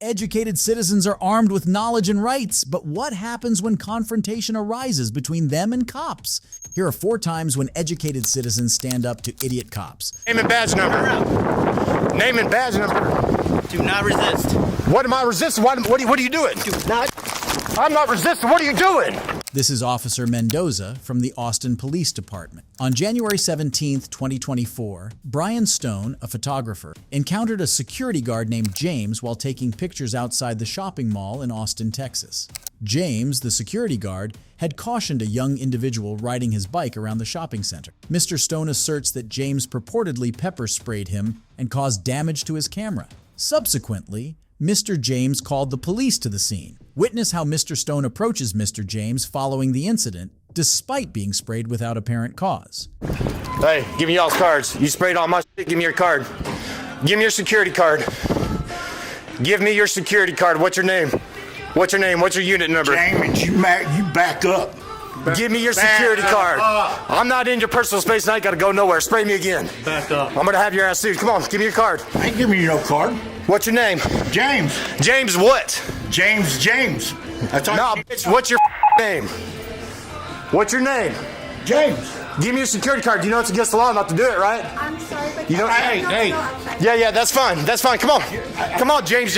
Educated citizens are armed with knowledge and rights, but what happens when confrontation arises between them and cops? Here are 4 times when educated citizens stand up to idiot cops. Name and badge number. Name and badge number. Do not resist. What am I resisting? What are you doing? Do not. I'm not resisting. What are you doing? This is Officer Mendoza from the Austin Police Department. On January 17, 2024, Brian Stone, a photographer, encountered a security guard named James while taking pictures outside the shopping mall in Austin, Texas. James, the security guard, had cautioned a young individual riding his bike around the shopping center. Mr. Stone asserts that James purportedly pepper sprayed him and caused damage to his camera. Subsequently, Mr. James called the police to the scene. Witness how Mr. Stone approaches Mr. James following the incident, despite being sprayed without apparent cause. Hey, give me y'all's cards. You sprayed all my shit. Give me your card. Give me your security card. Give me your security card. What's your name? What's your name? What's your unit number? James, you back up. Give me your security card. I'm not in your personal space and I ain't gotta go nowhere. Spray me again. Back up. I'm gonna have your ass sued. Come on, give me your card. I ain't giving you no card. What's your name? James. James what? James. That's all. No, bitch, what's your name? What's your name? James. Give me your security card. You know it's against the law not to do it, right? I'm sorry, but You don't- Hey. Yeah, that's fine. That's fine. Come on. Come on, James.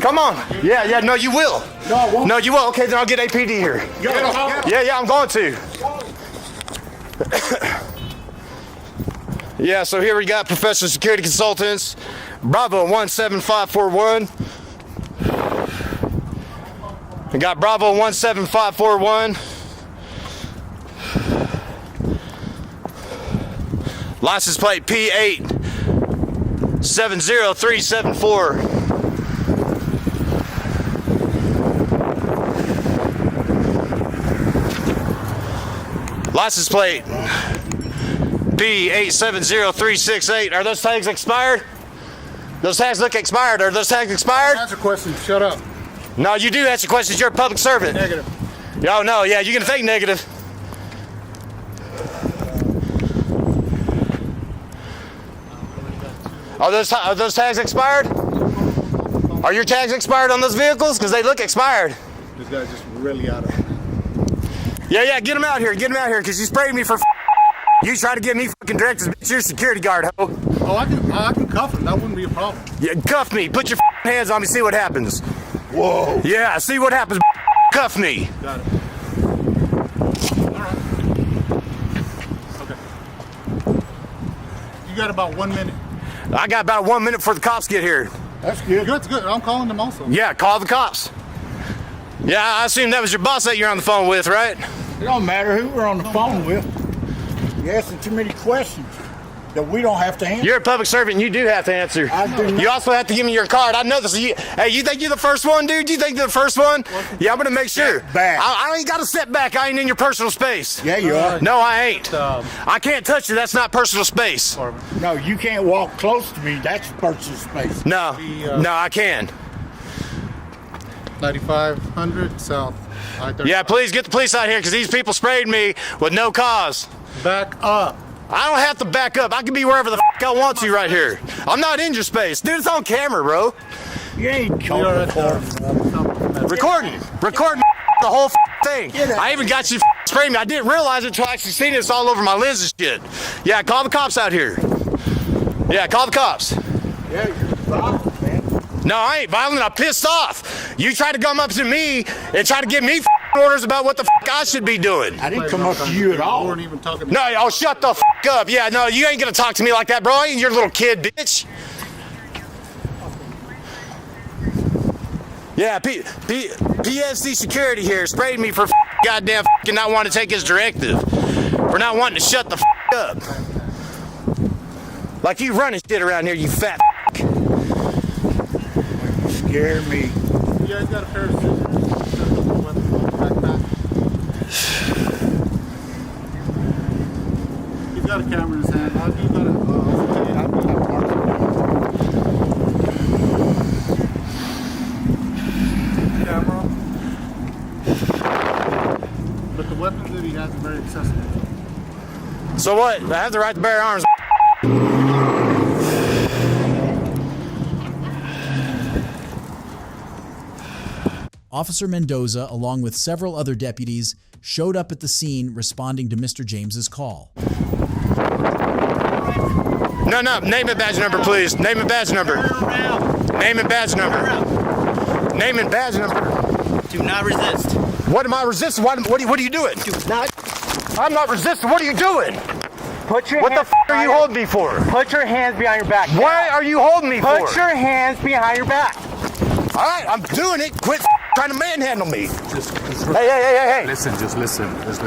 Come on. Yeah, no, you will. No, I won't. No, you will. Okay, then I'll get APD here. Yeah, I'm going to. Yeah, so here we got Professional Security Consultants, Bravo 17541. We got Bravo 17541. License plate P8 70374. License plate P870368. Are those tags expired? Those tags look expired. Are those tags expired? Answer questions. Shut up. No, you do answer questions. You're a public servant. Negative. Oh, no, yeah, you can think negative. Are those tags expired? Are your tags expired on those vehicles? Because they look expired. This guy's just really out of it. Yeah, get him out here. Get him out here because you sprayed me for You try to give me fucking directives, bitch. You're a security guard, ho. Oh, I can cuff him. That wouldn't be a problem. Yeah, cuff me. Put your hands on me. See what happens. Whoa. Yeah, see what happens. Cuff me. Got it. All right. Okay. You got about 1 minute. I got about 1 minute before the cops get here. That's good. That's good. I'm calling them also. Yeah, call the cops. Yeah, I assume that was your boss that you're on the phone with, right? It don't matter who we're on the phone with. You're asking too many questions that we don't have to answer. You're a public servant and you do have to answer. I do not. You also have to give me your card. I know this. Hey, you think you're the first one, dude? You think you're the first one? Yeah, I'm going to make sure. Step back. I ain't got to step back. I ain't in your personal space. Yeah, you are. No, I ain't. I can't touch you. That's not personal space. No, you can't walk close to me. That's personal space. No, I can. 9500 South. I-35. Yeah, please get the police out here because these people sprayed me with no cause. Back up. I don't have to back up. I can be wherever the I want to right here. I'm not in your space. Dude, it's on camera, bro. You ain't We are at Recording the whole thing. I even got you spraying me. I didn't realize it until I actually seen this all over my lens and shit. Yeah, call the cops out here. Yeah, call the cops. Yeah, you're violent, man. No, I ain't violent. I'm pissed off. You try to come up to me and try to give me orders about what the I should be doing. I didn't come up to you at You all. weren't even talking. No, oh, shut the up. Yeah, no, you ain't gonna talk to me like that, bro. I ain't your little kid, bitch. Yeah, PSC security here sprayed me for goddamn not wanting to take his directive. For not wanting to shut the up. Like you running shit around here, you fat Scare me. You guys got a pair of scissors? Backpack. He's got a camera in his hand. I do got a. I do have a marker. Camera. But the weapons that he has are very accessible. So what? I have the right to bear arms. Officer Mendoza, along with several other deputies, showed up at the scene responding to Mr. James's call. No, name and badge number, please. Name and badge number. Name and badge number. Name and badge number. Do not resist. What am I resisting? What are you doing? Do not. I'm not resisting. What are you doing? Put your What the hands f*** are you holding me for? Put your hands behind your back. Why are you holding me for? Put your hands behind your back. All right, I'm doing it. Quit trying to manhandle me. Just Hey. listen, just listen. Just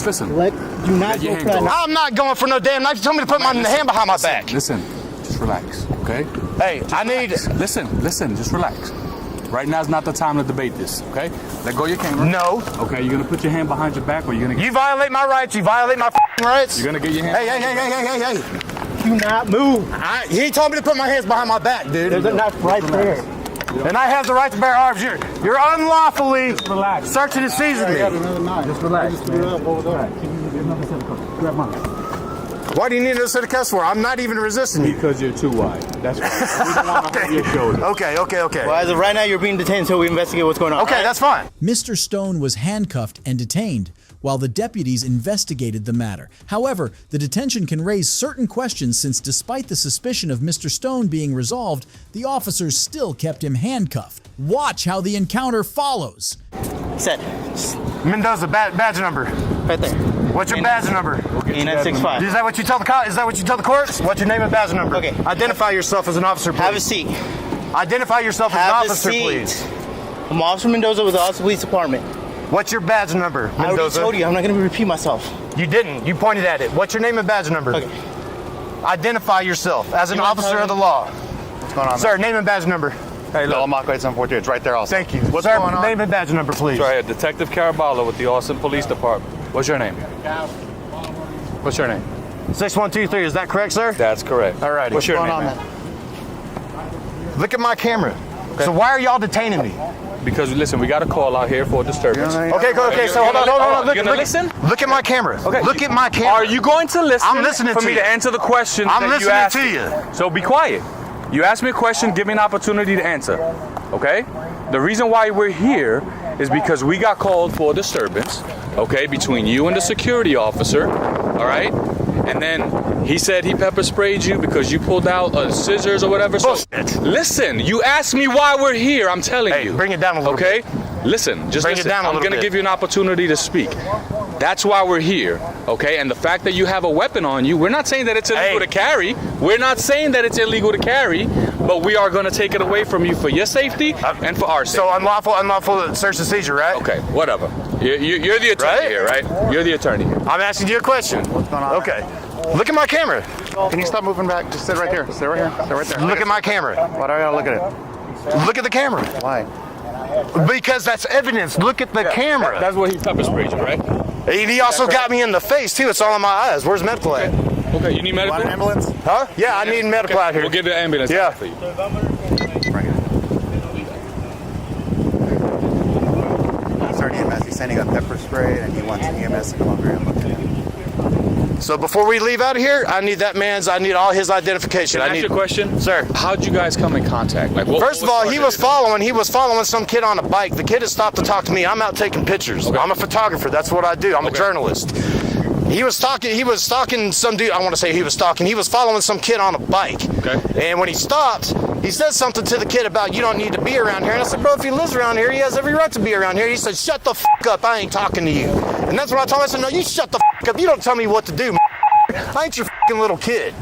listen. Do not Let your go hand for that. go. I'm not going for no damn knife. You told me to put my hand behind my back. Listen, just relax, okay? Hey, I need... Listen, just relax. Right now is not the time to debate this, okay? Let go of your camera. No. Okay, you're gonna put your hand behind your back or you're gonna You violate my rights. You violate my f***ing rights. You're gonna get your hand. Hey. Do not move. He told me to put my hands behind my back, dude. There's a knife right there. And I have the right to bear arms. You're unlawfully relax. searching and seizing me. Another knife. Just relax. Just threw it up over there. Grab mine. Why do you need a set of cuffs for? I'm not even resisting you. Because you're too wide. That's why. We don't want to hurt your shoulder. Okay. Well, as of right now, you're being detained until we investigate what's going on. Okay, that's fine. Mr. Stone was handcuffed and detained while the deputies investigated the matter. However, the detention can raise certain questions since despite the suspicion of Mr. Stone being resolved, the officers still kept him handcuffed. Watch how the encounter follows. Set. Mendoza, badge number. Right there. What's your badge number? E965. Is that what you tell the cops? Is that what you tell the courts? What's your name and badge number? Okay. Identify yourself as an officer, please. Have a seat. Identify yourself as an Have a officer, seat. please. I'm Officer Mendoza with the Austin Police Department. What's your badge number, Mendoza? I already told you. I'm not going to repeat myself. You didn't. You pointed at it. What's your name and badge number? Okay. Identify yourself as an You want officer to of the law. What's going on? Sir, name and badge number. Hey, look. Mach 742. It's right there also. Thank you. What's Sir, going on? name and badge number, please. Right here, Detective Caraballo with the Austin Police Department. What's your name? What's your name? 6123, is that correct, sir? That's correct. All righty. What's your What's name, going on, man? Look at my camera. So why are y'all detaining me? Because listen, we got a call out here for disturbance. Okay, so hold on. You're gonna listen? Look at my camera. Okay. Look at my camera. Are you going to listen? I'm listening for to me you. to answer the question I'm that you listening asked to me. you. So be quiet. You asked me a question, give me an opportunity to answer. Okay? The reason why we're here is because we got called for disturbance, okay, between you and the security officer, all right? And then he said he pepper sprayed you because you pulled out scissors or whatever. So Bullshit. listen, you asked me why we're here. I'm telling Hey, you. bring it down a little okay? Listen, just Bring it listen. down a I'm little gonna bit. give you an opportunity to speak. That's why we're here, okay? And the fact that you have a weapon on you, we're not saying that it's illegal to carry. We're not saying that it's illegal to carry, but we are going to take it away from you for your safety and for our safety. So unlawful search and seizure, right? Okay, whatever. You're the attorney Right? here, right? You're the attorney here. I'm asking you a question. What's going on? Okay. Look at my camera. Can you stop moving back? Just sit right here. Sit right here. Sit right there. Look at my camera. Why do I gotta look at it? Look at the camera. Why? Because that's evidence. Look at the camera. That's what he pepper sprayed you, right? He also got me in the face, too. It's all in my eyes. Where's medical at? Okay, you need medical? Want an ambulance? Huh? Yeah, I need medical out here. We'll get the ambulance Yeah. out for you. Bring it. Sergeant EMS, he's saying he got pepper sprayed and he wants EMS to come over here and look at him. So before we leave out of here, I need all his identification. Can I ask you a question? Sir. How'd you guys come in contact? Like, First of all, he was following some kid on a bike. The kid had stopped to talk to me. I'm out taking pictures. Okay. I'm a photographer. That's what I do. I'm a journalist. He was stalking some dude. I want to say he was stalking. He was following some kid on a bike. Okay. And when he stopped, he said something to the kid about, you don't need to be around here. And I said, bro, if he lives around here, he has every right to be around here. He said, shut the f*** up. I ain't talking to you. And that's what I told him. I said, no, you shut the f*** up. You don't tell me what to do, I ain't your f***ing little kid.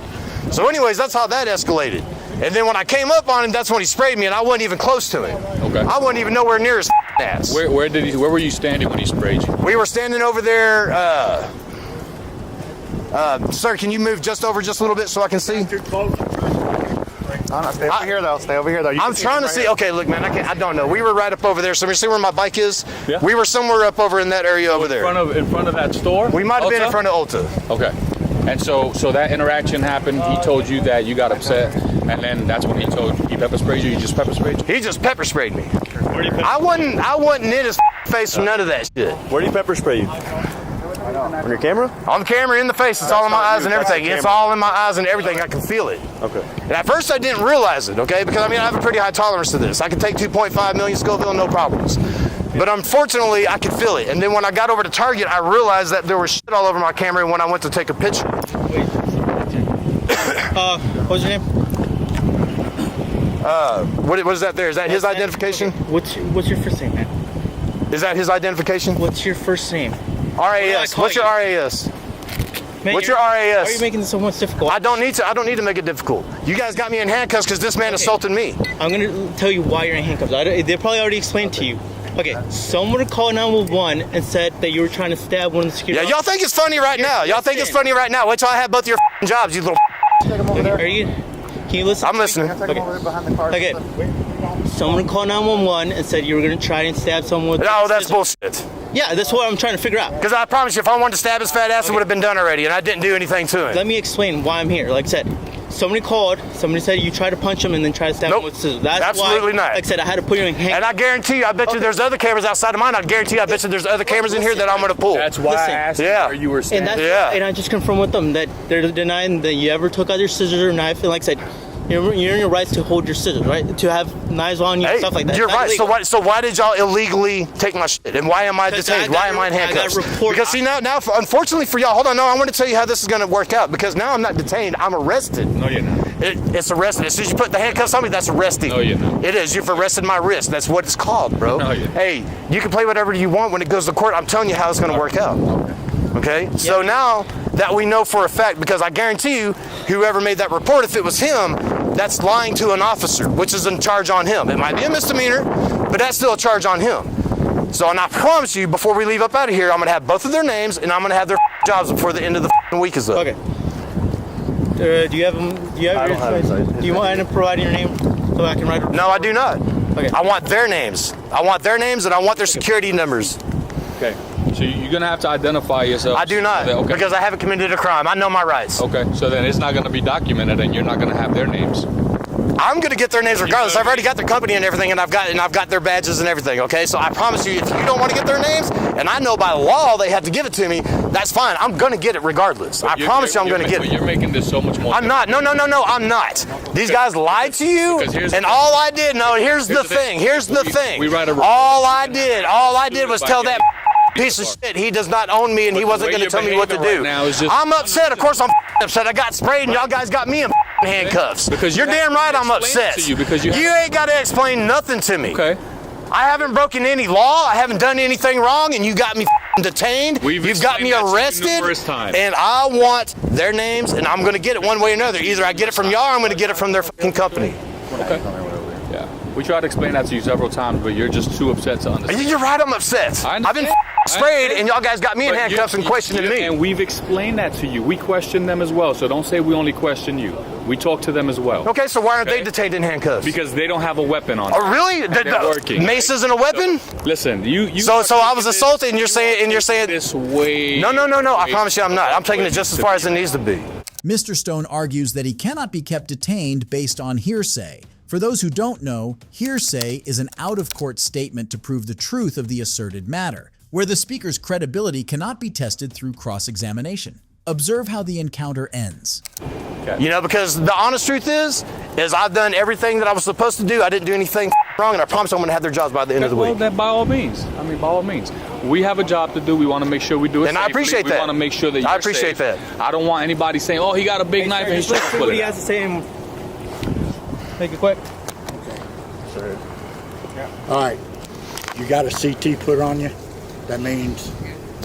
So anyways, that's how that escalated. And then when I came up on him, that's when he sprayed me, and I wasn't even close to him. Okay. I wasn't even nowhere near his ass. Where were you standing when he sprayed you? We were standing over there. Sir, can you move just a little bit so I can see? No, stay over here though. Stay over here though. You I'm can trying to right see. here. Okay, look, man, I don't know. We were right up over there. So you see where my bike is? Yeah. We were somewhere up over in that area over there. In front of that store? We might have been in Ulta? front of Ulta. Okay. And so that interaction happened. He told you that you got upset, and then that's when he told you he pepper sprayed you. He just pepper sprayed you. He just pepper sprayed me. I wasn't in his face for none of that shit. Where did he pepper spray you? On your camera? On the camera, in the face. It's all in my eyes and everything. It's all in my eyes and everything. I can feel it. Okay. And at first I didn't realize it, okay? Because I mean, I have a pretty high tolerance to this. I can take 2.5 million Scoville, no problems. But unfortunately, I could feel it. And then when I got over to Target, I realized that there was shit all over my camera when I went to take a picture. What was your name? What is that there? Is that his identification? Okay. What's your first name, man? Is that his identification? What's your first name? RAS. What's your RAS? Man, What's your RAS? Why are you making this so much difficult? I don't need to make it difficult. You guys got me in handcuffs because this man assaulted me. I'm gonna tell you why you're in handcuffs. They probably already explained to you. Okay, someone called 911 and said that you were trying to stab one of the security. Yeah, y'all think it's funny right now. Y'all think it's funny right now. Wait till I have both of your jobs, you little. Are you? Can you listen? I'm listening. Okay. Someone called 911 and said you were gonna try and stab someone with. No, that's scissors. bullshit. Yeah, that's what I'm trying to figure out. Because I promise you, if I wanted to stab his fat ass, it would have been done already, and I didn't do anything to him. Let me explain why I'm here. Like I said, somebody called. Somebody said you tried to punch him and then try to stab him with scissors. That's absolutely why, not. Like I said, I had to put you in handcuffs. And I guarantee you, I bet you there's other cameras outside of mine. I guarantee you, I bet you there's other cameras in here that I'm going to pull. That's why Listen, I asked yeah. you where you were And standing. that's Yeah. and I just confirmed with them that they're denying that you ever took out your scissors or knife. And like I said, you're in your rights to hold your scissors, right? To have knives on you, Hey, stuff like that. you're It's not right. illegal. So why did y'all illegally take my shit? And why am I Because detained? Why am I in handcuffs? I got a report. Because see now, unfortunately for y'all, hold on. No, I want to tell you how this is going to work out. Because now I'm not detained. I'm arrested. No, you're not. It's arrested. As soon as you put the handcuffs on me, that's arresting. No, you're not. It is. You've arrested my wrist. That's what it's called, bro. No, you're not. Hey, you can play whatever you want when it goes to court. I'm telling you how it's going to work out. Okay? So now that we know for a fact, because I guarantee you, whoever made that report, if it was him, that's lying to an officer, which is in charge on him. It might be a misdemeanor, but that's still a charge on him. So, and I promise you, before we leave up out of here, I'm going to have both of their names, and I'm going to have their jobs before the end of the week is up. Okay. Do you have them? Do you have your information? Do you mind providing your name so I can write it? No, I do not. Okay. I want their names. I want their names, and I want their security numbers. Okay. So you're gonna have to identify yourself. I do not, Okay. because I haven't committed a crime. I know my rights. Okay. So then it's not gonna be documented, and you're not gonna have their names. I'm gonna get their names regardless. I've already got their company and everything, and I've got their badges and everything. Okay, so I promise you, if you don't want to get their names, and I know by law they have to give it to me, that's fine. I'm gonna get it regardless. I promise you, I'm gonna get it. You're making this so much more. I'm not. No, I'm not. These guys lied to you, Because here's the and thing. all I did. No, here's the thing. Here's the thing. All I did was tell that piece of shit he does not own me, and he wasn't going to tell me what to do. I'm upset. Of course, I'm upset. I got sprayed, and y'all guys got me in handcuffs. Because you're damn right, I'm upset. To you because you ain't got to explain nothing to me. Okay. I haven't broken any law. I haven't done anything wrong, and you got me detained. You've got me arrested, and I want their names, and I'm going to get it one way or another. Either I get it from y'all, or I'm going to get it from their fucking company. Okay. Yeah. We tried to explain that to you several times, but you're just too upset to understand. You're right, I'm upset. I I've been understand. sprayed, and y'all guys got me in But handcuffs and questioning me. And we've explained that to you. We question them as well. So don't say we only question you. We talk to them as well. Okay, so why aren't Okay. they detained in handcuffs? Because they don't have a weapon on. Oh, really? They're working. Mace isn't a weapon? Listen, you. So I was assaulted, and you're saying this way. No. I promise you, I'm not. I'm taking it just as far as it needs to be. Mr. Stone argues that he cannot be kept detained based on hearsay. For those who don't know, hearsay is an out-of-court statement to prove the truth of the asserted matter, where the speaker's credibility cannot be tested through cross-examination. Observe how the encounter ends. You know, because the honest truth is I've done everything that I was supposed to do. I didn't do anything wrong, and I promise I'm going to have their jobs by the end of the Well, week. then by all means. I mean, by all means. We have a job to do. We want to make sure we do it And I safely. appreciate that. We want to make sure that you're I appreciate safe. that. I don't want anybody saying, oh, he got a big knife and he's Let's trying see to what pull he it has out. to say and make it quick. All right. You got a CT put on you? That means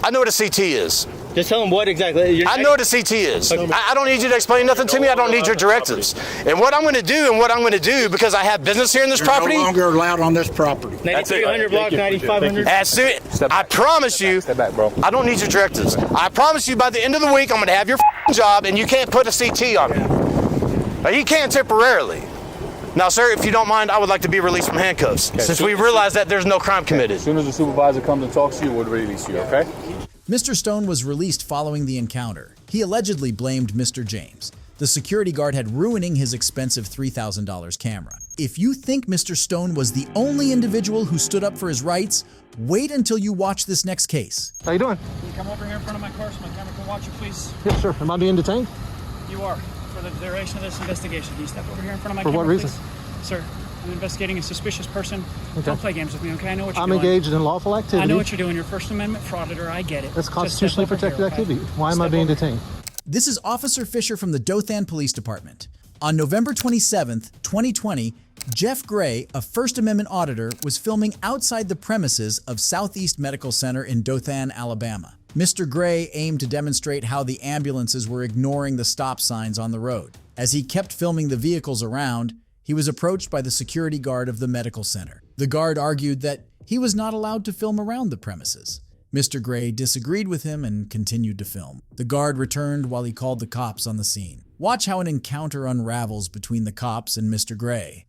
I know what a CT is. Just tell him what exactly. I know what a CT is. I don't need you to explain nothing to me. I don't need your directives. And what I'm going to do, because I have business here in this you're property, no longer allowed on this property. 9300 block, 9500. as soon, I promise you, Step back, bro. I don't need your directives. I promise you by the end of the week, I'm going to have your job, and you can't put a CT on me. Now, you can temporarily. Now, sir, if you don't mind, I would like to be released from handcuffs, since we realize that there's no crime committed. As soon as the supervisor comes and talks to you, we'll release you, okay? Mr. Stone was released following the encounter. He allegedly blamed Mr. James. The security guard had ruining his expensive $3,000 camera. If you think Mr. Stone was the only individual who stood up for his rights, Wait until you watch this next case. How you doing? Can you come over here in front of my car so my camera can watch you, please? Yes, sir. Am I being detained? You are, for the duration of this investigation. Can you step over here in front of my For camera, what reason? please? Sir, I'm investigating a suspicious person. Okay. Don't play games with me, okay? I know what you're I'm doing. engaged in lawful activity. I know what you're doing. You're First Amendment frauditor. I get it. That's Just constitutionally step over protected here, okay? activity. Why am I Step being over. detained? This is Officer Fisher from the Dothan Police Department. On November 27th, 2020, Jeff Gray, a First Amendment auditor, was filming outside the premises of Southeast Medical Center in Dothan, Alabama. Mr. Gray aimed to demonstrate how the ambulances were ignoring the stop signs on the road. As he kept filming the vehicles around, he was approached by the security guard of the medical center. The guard argued that he was not allowed to film around the premises. Mr. Gray disagreed with him and continued to film. The guard returned while he called the cops on the scene. Watch how an encounter unravels between the cops and Mr. Gray.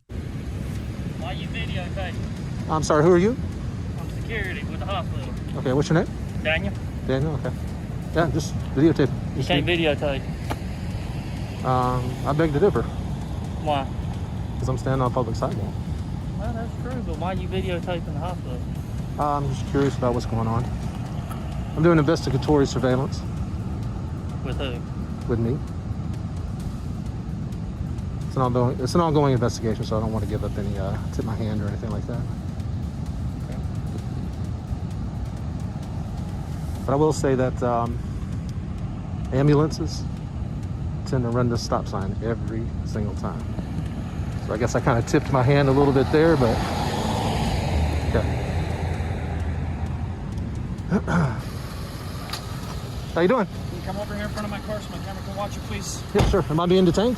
Why you videotape? I'm sorry, who are you? I'm security with the hospital. Okay, what's your name? Daniel, Daniel, okay. Yeah, just videotape. you can't videotape. I beg to differ, Why? because I'm standing on public sidewalk. Well, that's true, but why you videotaping the hospital? I'm just curious about what's going on. I'm doing investigatory surveillance With who? with me. It's an ongoing investigation, so I don't want to give up any, tip my hand or anything like that. But I will say that ambulances tend to run the stop sign every single time. So I guess I kind of tipped my hand a little bit there, but okay. How you doing? Can you come over here in front of my car so my camera can watch you, please? Yes, sir. Am I being detained?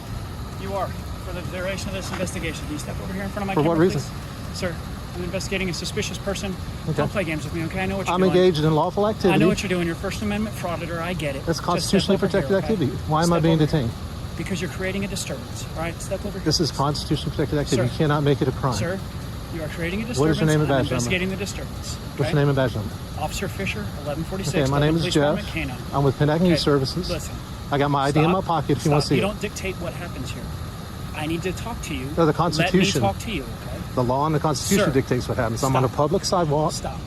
You are, for the duration of this investigation. Can you step over here in front of my For camera, what reason? please? Sir, I'm investigating a suspicious person. Okay. Don't play games with me, okay? I know what you're I'm doing. engaged in lawful activity. I know what you're doing. You're First Amendment frauditor. I get it. That's Just constitutionally step over protected here, okay? activity. Why am I Step being over detained? here. Because you're creating a disturbance. All right, step over here. This is constitutionally protected activity. Sir. You cannot make it a crime. Sir, you are creating a disturbance. What is your name and I'm badge number? investigating the disturbance. What's okay? your name and badge number? Officer Fisher, 1146. Okay, my name is Police Jeff. Department, K9. I'm with Pennac Okay, News Services. Listen. I got my ID in my Stop. pocket if you Stop. want to see You it. don't dictate what happens here. I need to talk to you. No, the Constitution. Let me talk to you, okay? The law and the Constitution Sir. dictates what happens. I'm on a Stop. public sidewalk. Stop.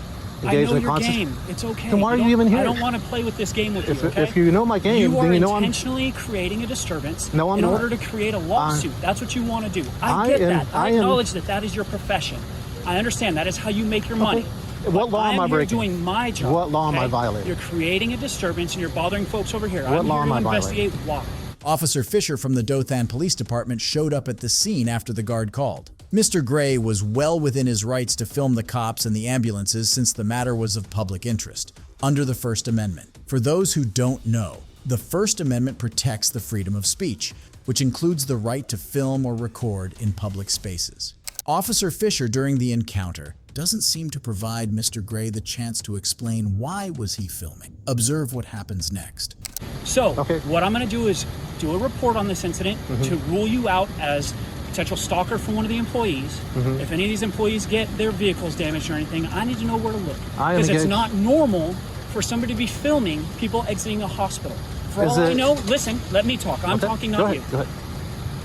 I Engaged know in a your Constitution. game. It's okay. Then why are you don't- even here? I don't want to play with this game with you, okay? If you know my game, you are then you know I'm. intentionally creating a disturbance No, I'm in not. order to create a lawsuit. That's what you want to do. I I get am- that. I I am- acknowledge that that is your profession. I understand that is how you make your money. What But law am I I'm here breaking? doing my job. What law am I okay? violating? You're creating a disturbance and you're bothering folks over here. What I'm law here am to I violating? investigate why. Officer Fisher from the Dothan Police Department showed up at the scene after the guard called. Mr. Gray was well within his rights to film the cops and the ambulances since the matter was of public interest, under the First Amendment. For those who don't know, the First Amendment protects the freedom of speech, which includes the right to film or record in public spaces. Officer Fisher, during the encounter, doesn't seem to provide Mr. Gray the chance to explain why was he filming. Observe what happens next. So, Okay. what I'm going to do is do a report on this incident to rule you out as potential stalker from one of the employees. If any of these employees get their vehicles damaged or anything, I need to know where to look. I am Because it's engaged- not normal for somebody to be filming people exiting a hospital. For Is all I it- know, listen, let me talk. I'm Okay, talking, go not ahead, you. Go ahead.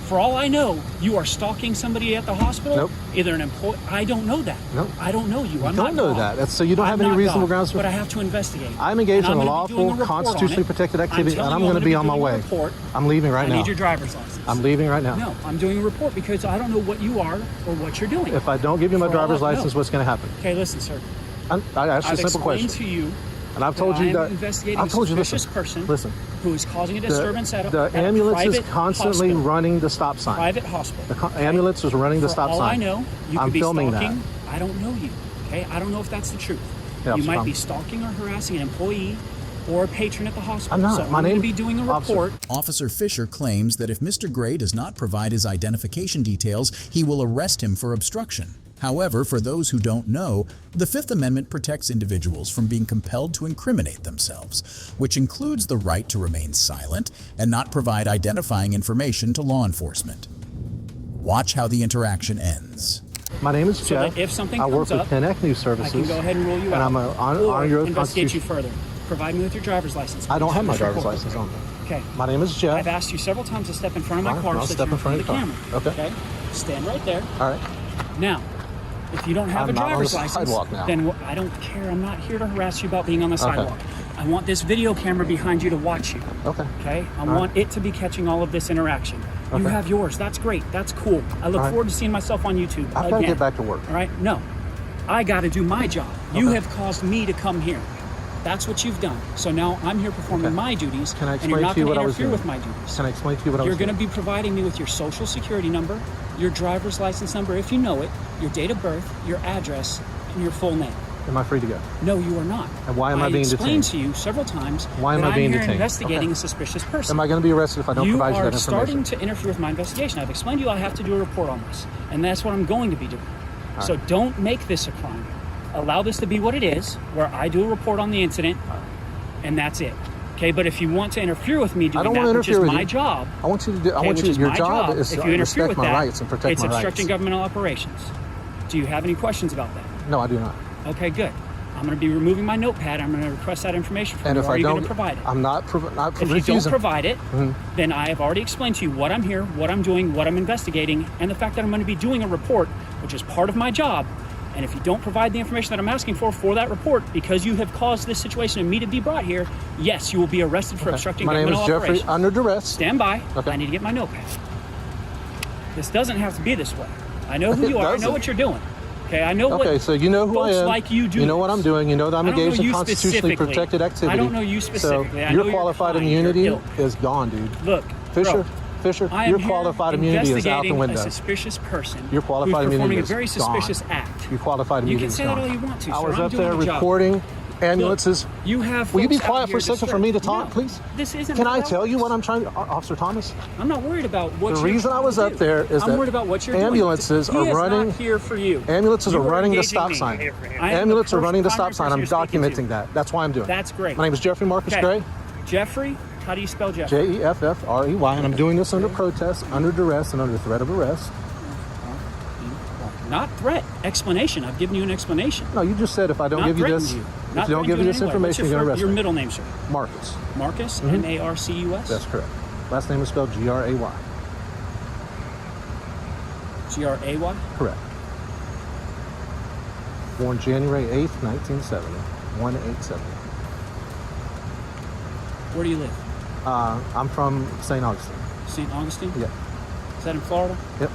For all I know, you are stalking somebody at the hospital. Nope. Either an employee. I don't know that. Nope. I don't know you. I'm don't not know God. that. That's- so you don't I'm have any not reasonable God, grounds for- But I have to investigate. I'm engaged And in a I'm gonna be doing lawful, report on constitutionally it. protected activity, telling and I'm you going to be on my doing a way. report. I'm leaving right I now. need your driver's license. I'm leaving right now. No, I'm doing a report because I don't know what you are or what you're doing. If I don't give you my For all driver's I know. license, what's going to happen? Okay, listen, sir. I asked you I've a simple explained question. to you And I've told that you I that. am investigating I've told a you, suspicious listen. person Listen. who is causing a disturbance at a The at a ambulance is private constantly hospital. running the stop sign. Private hospital. The ambulance is running the For stop all sign. I know, you I'm could be filming stalking. that. I don't know you. Okay, I don't know if that's the truth. Yeah, you it's might fine. be stalking or harassing an employee or a patron at the hospital. I'm not. So My I'm going name- to be doing a Officer- report. Officer Fisher claims that if Mr. Gray does not provide his identification details, he will arrest him for obstruction. However, for those who don't know, the Fifth Amendment protects individuals from being compelled to incriminate themselves, which includes the right to remain silent and not provide identifying information to law enforcement. Watch how the interaction ends. My name is So Jeff. that if something I work comes with up, Pennac News I Services. can go ahead and rule you and out. I'm a on or your investigate you Constitution. further. Provide me with your driver's license. I don't please, have for my this driver's report. license on me. Okay. My name is Jeff. I've asked you several times to step in front of my Fine, car I'll so that step you're in front in of front your of the car. camera. Okay. Stand right there. All right. Now, If you don't have I'm a not on driver's the license, sidewalk now. then I don't care. I'm not here to harass you about being on the sidewalk. I want this video camera behind you to watch you. Okay. Okay? I want it to be catching all of this interaction. You Okay. have yours. That's great. That's cool. I look All right. forward to seeing myself on YouTube. I've got to again. get back to work. All right? No. I got to do my job. You Okay. have caused me to come here. That's what you've done. So now I'm here performing Okay. my duties, Can I and you're explain not to you going what to I was interfere doing? with my duties. Can I explain to you what I You're was going to doing? be providing me with your social security number, your driver's license number if you know it, your date of birth, your address, and your full name. Am I free to go? No, you are not. And why am I being explained detained? to you several times Why am that I being I'm here detained? investigating Okay. a suspicious person. Am I going to be arrested if I don't You provide you are that starting information? to interfere with my investigation. I've explained to you I have to do a report on this, and that's what I'm going to be doing. So don't make this a crime. Allow this to be what it is, where I do a report on the incident, and that's it. Okay, but if you want to interfere with me doing don't that, wanna which is interfere with my you. job, I want you to do. I okay, want which you. is Your my job is if to you interfere respect with my that, rights and protect it's my obstructing rights. governmental operations. Do you have any questions about that? No, I do not. Okay, good. I'm going to be removing my notepad. I'm going to request that information from And you. if Are I you going don't, to provide it? I'm not If you don't refusing. provide it, then I have already explained to you what I'm here, what I'm doing, what I'm investigating, and the fact that I'm going to be doing a report, which is part of my job. And if you don't provide the information that I'm asking for that report, because you have caused this situation and me to be brought here, yes, you will be arrested for obstructing My name is governmental Jeffrey, operations. under duress. Stand by. Okay. I need to get my notepad. This doesn't have to be this way. I know who It you are. I know doesn't. what you're doing. Okay, I know what Okay, so you know who I folks am. like you do. You know what I'm this. doing. You know that I'm I don't know engaged in you constitutionally specifically. protected activity. I don't know you specifically. So I know your your qualified kind, your immunity ilk. is gone, dude. Look, Fisher, bro, I am your here qualified immunity is out the investigating window. a suspicious person Your qualified who's performing immunity a is very suspicious gone. act. Your qualified You immunity can is say gone. that all you want to, I sir. was I'm up doing there the job. recording ambulances. You have. Will you be folks out quiet for here a second for me to talk, No, please? This isn't. Can I about tell you us. what I'm trying to, Officer Thomas? I'm not worried about what. The you're reason I trying was to up do. there is I'm that worried about what you're ambulances doing. are He is running- not here for you. Ambulances You are running the engaging stop me. sign. I am the Ambulances are running the primary stop sign. I'm person you're speaking documenting to. that. That's why I'm doing it. That's great. My name is Jeffrey Marcus Okay. Gray, Jeffrey, how do you spell Jeffrey? Jeffrey, and I'm doing this under protest, under duress, and under threat of arrest. Not threat. Explanation. I've given you an explanation. No, you just said if I don't Not give you threatened this, you. if Not you don't give threatened me this in any way. What's information, you're gonna arrest your me. middle name, sir? Marcus. Marcus, Mm-hmm. M-A-R-C-U-S? That's correct. Last name is spelled Gray. G-R-A-Y? Correct. Born January 8th, 1970. 1870. Where do you live? I'm from St. Augustine. St. Augustine? Yeah. Is that in Florida? Yep.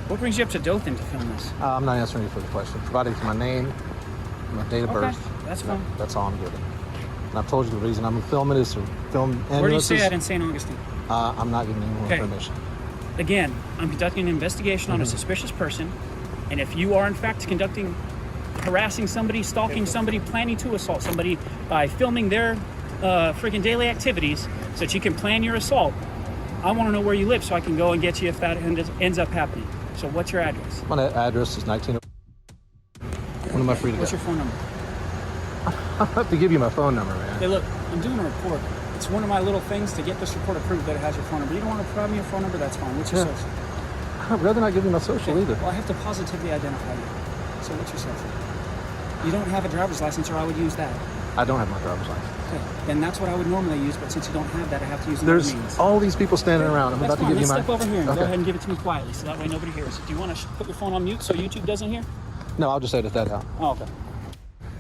What brings you up to Dothan to film this? I'm not answering you for the question. Provided my name, my date of Okay, birth. that's fine. That's all I'm giving. And I've told you the reason I'm filming is to film ambulances. Where do you say that in St. Augustine? I'm not giving any more Okay. information. Again, I'm conducting an investigation on a suspicious person, and if you are in fact harassing somebody, stalking somebody, planning to assault somebody by filming their freaking daily activities so that you can plan your assault, I want to know where you live so I can go and get you if that ends up happening. So what's your address? My address is 19. When am I free to What's go? your phone number? I have to give you my phone number, man. Hey, look, I'm doing a report. It's one of my little things to get this report approved that it has your phone number. You don't want to provide me your phone number? That's fine. What's your Yeah. social? I'd rather not give you my social either. Well, I have to positively identify you. So what's your social? You don't have a driver's license, or I would use that. I don't have my driver's license. Okay, then that's what I would normally use, but since you don't have that, I have to use There's another means. all these people standing around. I'm That's about to fine. give you Let's my. step over here and go Okay. ahead and give it to me quietly, so that way nobody hears. Do you want to put your phone on mute so YouTube doesn't hear? No, I'll just edit that out. Oh, okay.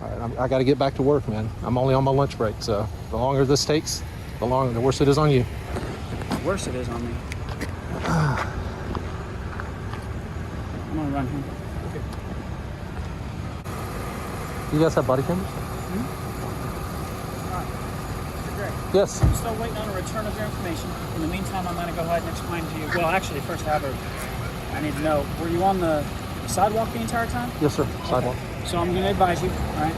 All right, I got to get back to work, man. I'm only on my lunch break, so the longer this takes, the worse it is on you. The worse it is on me. I'm gonna run here. You guys have body cameras? Great. Yes. I'm still waiting on a return of your information. In the meantime, I'm gonna go ahead and explain to you. Well, actually, first, I need to know: were you on the sidewalk the entire time? Yes, sir. Sidewalk. So I'm going to advise you, all right?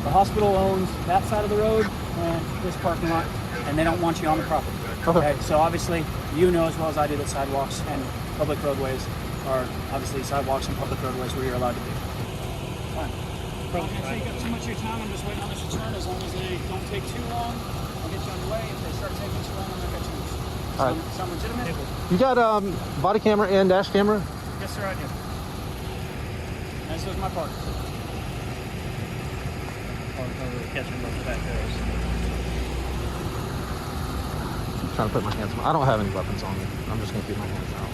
The hospital owns that side of the road and this parking lot, and they don't want you on the property. Okay. So obviously, you know as well as I do that sidewalks and public roadways are obviously sidewalks and public roadways where you're allowed to be. Fine. I'm not going to take up too much of your time. I'm just waiting on this return. As long as they don't take too long, I'll get you underway. If they start taking too long, I'm going to get you loose. All right. Sound legitimate? You got body camera and dash camera? Yes, sir, I do. And so is my partner. kind of put my hands on. I don't have any weapons on me. I'm just going to keep my hands out.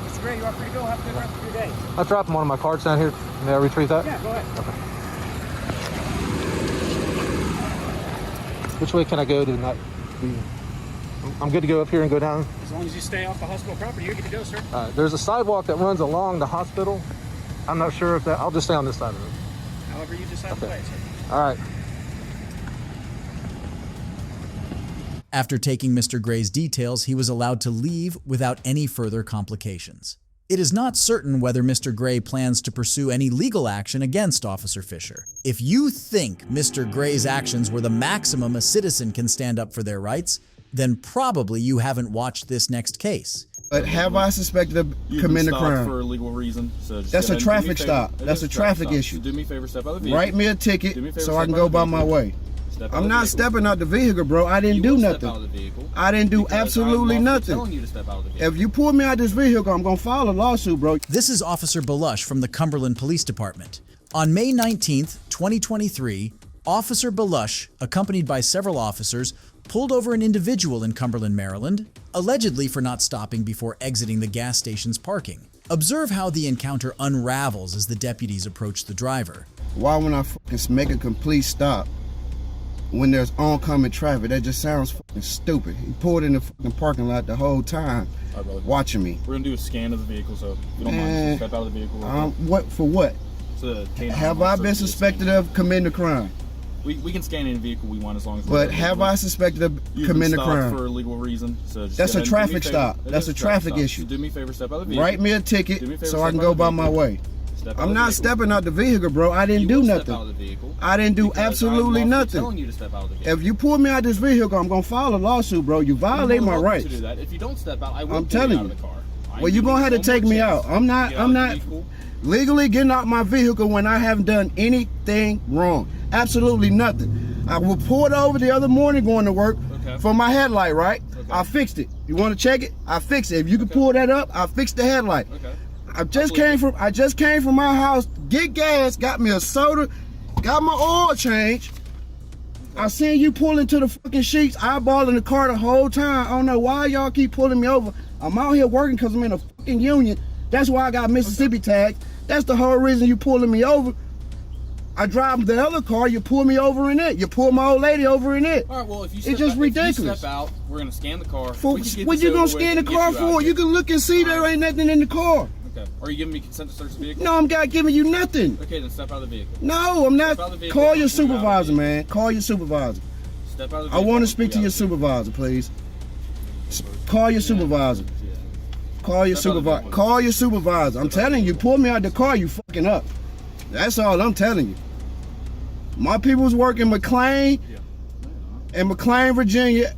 Mr. Gray, you are free to go. Have a good rest of your day. I dropped one of my cards down here. May I retrieve that? Yeah, go ahead. Okay. Which way can I go to not be... I'm good to go up here and go down? As long as you stay off the hospital property, you're good to go, sir. There's a sidewalk that runs along the hospital. I'm not sure if that... I'll just stay on this side of it. However you decide to play, sir. All right. After taking Mr. Gray's details, he was allowed to leave without any further complications. It is not certain whether Mr. Gray plans to pursue any legal action against Officer Fisher. If you think Mr. Gray's actions were the maximum a citizen can stand up for their rights, then probably you haven't watched this next case. But have I suspected of committing a crime? For a legal reason. So that's a traffic stop. That's a traffic issue. So do me a favor, step out of the vehicle. Write me a ticket so I can go by my way. I'm not stepping out the vehicle, bro. I didn't do nothing. I didn't do absolutely nothing. If you pull me out this vehicle, I'm gonna file a lawsuit, bro. This is Officer Belush from the Cumberland Police Department. On May 19th, 2023, Officer Belush, accompanied by several officers, pulled over an individual in Cumberland, Maryland, allegedly for not stopping before exiting the gas station's parking. Observe how the encounter unravels as the deputies approach the driver. Why when I fucking make a complete stop when there's oncoming traffic? That just sounds fucking stupid. He pulled in the fucking parking lot the whole time, watching me. We're gonna do a scan of the vehicle, so if you don't mind, just step out of the vehicle. What for? What? Have I been suspected of committing a crime? We can scan any vehicle we want as long as. But have I suspected of committing a crime? For a legal reason. So that's a traffic stop. That's a traffic issue. So do me a favor, step out of the vehicle. Write me a ticket so I can go by my way. I'm not stepping out the vehicle, bro. I didn't do nothing. I didn't do absolutely nothing. If you pull me out this vehicle, I'm gonna file a lawsuit, bro. You violate my rights. If you don't step out, I will I'm telling you. Well, you're gonna have to take me out. I'm not legally getting out my vehicle when I haven't done anything wrong. Absolutely nothing. I was pulled over the other morning going to work for my headlight, right? I fixed it. You want to check it? I fixed it. If you can pull that up, I fixed the headlight. I just came from my house, get gas, got me a soda, got my oil change. I seen you pull into the fucking sheets, eyeballing the car the whole time. I don't know why y'all keep pulling me over. I'm out here working because I'm in a fucking union. That's why I got Mississippi tags. That's the whole reason you pulling me over. I drive the other car, you pull me over in it. You pull my old lady over in it. All right, well, if you it's just ridiculous. If you step out, we're going to scan the car. What you going to scan the car for? You can look and see there ain't nothing in the car. Okay. Are you giving me consent to search the vehicle? No, I'm not giving you nothing. Okay, then step out of the vehicle. No, I'm not. Call your supervisor, man. Call your supervisor. Step out of the vehicle. I want to speak to your supervisor, please. Call your supervisor. Call your supervisor. Call your supervisor. I'm telling you, pull me out the car, you fucking up. That's all I'm telling you. My people's work in McLean, in McLean, Virginia.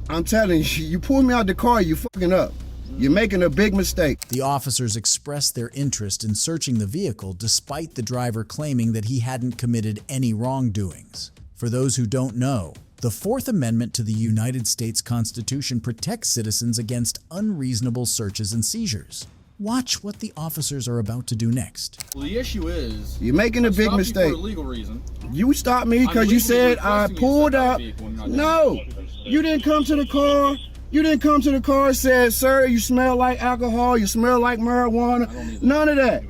I'm telling you, you pull me out the car, you fucking up. You're making a big mistake. The officers expressed their interest in searching the vehicle despite the driver claiming that he hadn't committed any wrongdoings. For those who don't know, the Fourth Amendment to the United States Constitution protects citizens against unreasonable searches and seizures. Watch what the officers are about to do next. Well, the issue is you're making a big mistake. For a legal reason. You stopped me because you said I pulled up. No, you didn't come to the car. You didn't come to the car and said, sir, you smell like alcohol, you smell like marijuana. None of that.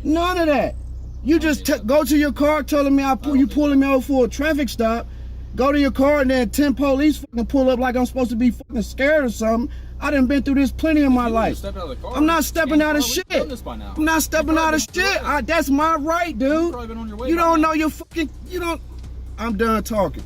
None of that. You just go to your car telling me you pulling me over for a traffic stop. Go to your car and then 10 police fucking pull up like I'm supposed to be fucking scared or something. I done been through this plenty in my life. I'm not stepping out of shit. I'm not stepping out of shit. That's my right, dude. You don't know your fucking, I'm done talking.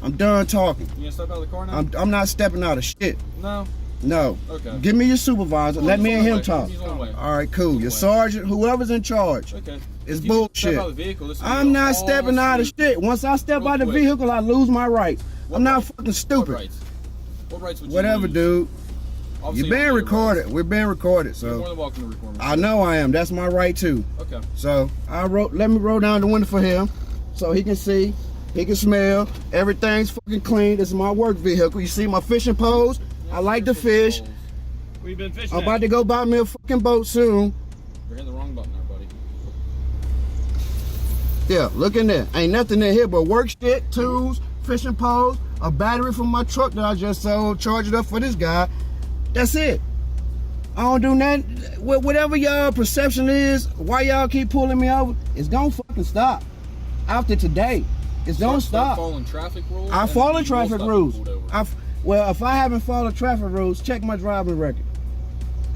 I'm done talking. You gonna step out of the car now? I'm not stepping out of shit. No? No. Okay. Give me your supervisor. Let me and him talk. All right, cool. Your sergeant, whoever's in charge. Okay. It's bullshit. I'm not stepping out of shit. Once I step out of the vehicle, I lose my rights. I'm not fucking stupid. What rights would you Whatever, lose? dude. You're being recorded. We're being recorded, so. You're more than welcome to record me. I know I am. That's my right too. Okay. So let me roll down the window for him, so he can see, he can smell. Everything's fucking clean. This is my work vehicle. You see my fishing poles? I like to fish. We've been fishing. I'm about to go buy me a fucking boat soon. You're hitting the wrong button there, buddy. Yeah, look in there. Ain't nothing in here but work shit, tools, fishing poles. a battery from my truck that I just sold, charge it up for this guy. That's it. I don't do nothing. Whatever y'all perception is, why y'all keep pulling me over, it's gonna fucking stop. After today, it's gonna stop. Following traffic rules. I follow traffic rules. Over. Well, if I haven't followed traffic rules, check my driving record.